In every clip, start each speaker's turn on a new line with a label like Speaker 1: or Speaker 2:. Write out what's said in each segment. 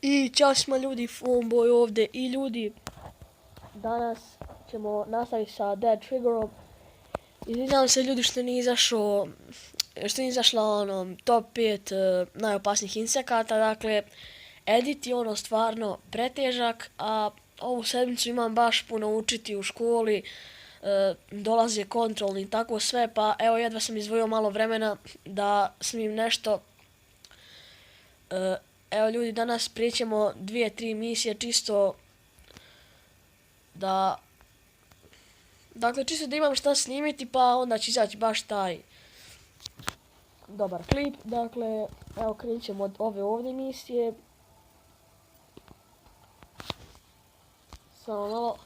Speaker 1: I ćao svima ljudi, Phoneboy ovdje i ljudi, danas ćemo nastaviti sa Dead Triggerom. Izvinjavam se ljudi što nije izašla top 5 najopasnijih insekata, dakle edit je stvarno pretežak, a ovu sedmicu imam baš puno učiti u školi, dolaze kontrolni i tako sve, pa evo jedva sam izdvojio malo vremena da snimim nešto. Evo ljudi, danas prijećemo 2-3 misije čisto da... Dakle, čisto da imam šta snimiti, pa onda će izaći baš taj dobar klip. Dakle, evo krenut ćemo od ove ovdje misije. Samo malo.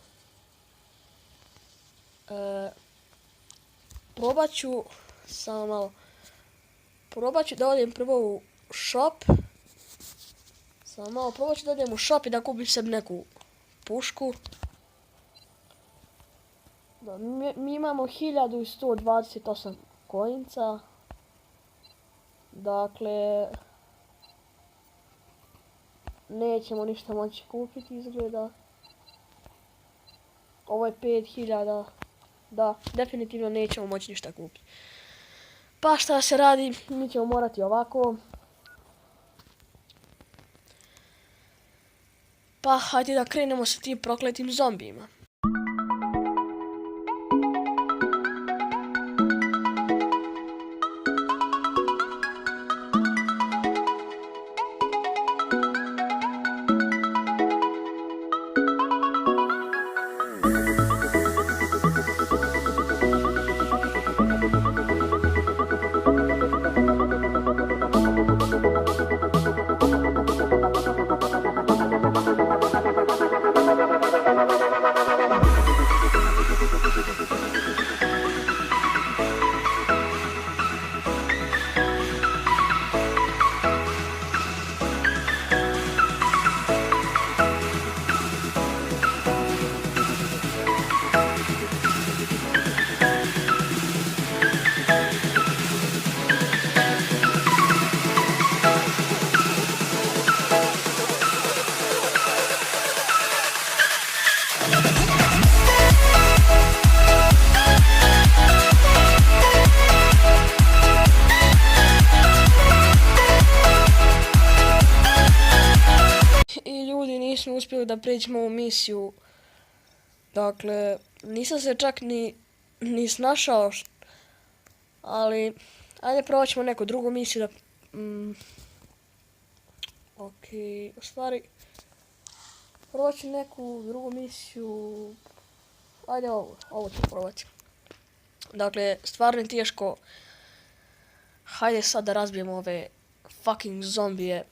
Speaker 1: Probat ću da odem prvo u shop. Probat ću da odem u shop i da kupim sebi neku pušku. Da, mi imamo 1128 coinca. Dakle, nećemo ništa moći kupiti izgleda. Ovo je 5000. Da, definitivno nećemo moći ništa kupiti. Pa šta se radi, mi ćemo morati ovako. Pa hajde da krenemo sa tim prokletim zombijima. Nismo uspjeli da pređemo ovu misiju. Dakle, nisam se čak ni snašao. Ali, ajde probat ćemo neku drugu misiju da... Ok, u stvari... Probat ću neku drugu misiju... Ajde ovo ću probati. Dakle, stvarno je teško. Hajde sad da razbijemo ove fucking zombije.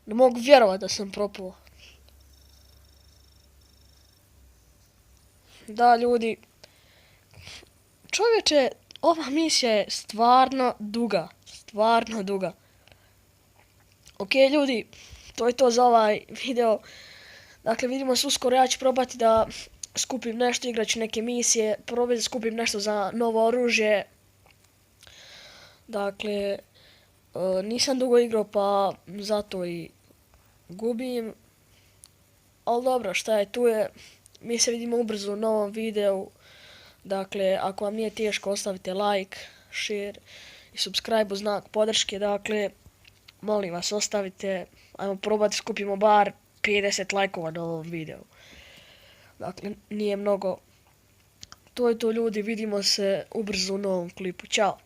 Speaker 1: Ne mogu vjerovat da sam propao. Da, ljudi. Čovječe, ova misija je stvarno duga. Stvarno duga. Ok, ljudi, to je to za ovaj video. Dakle, vidimo se uskoro, ja ću probati da skupim nešto, igrat ću neke misije, probati da skupim nešto za novo oružje. Dakle, nisam dugo igrao pa zato i gubim. Ali dobro, šta je, tu je. Mi se vidimo ubrzo u novom videu. Dakle, ako vam nije teško, ostavite like, share i subscribe u znak podrške. Dakle, molim vas, ostavite, ajmo probati skupimo bar 50 lajkova na ovom videu. Dakle, nije mnogo. To je to, ljudi, vidimo se ubrzo u novom klipu. Ćao!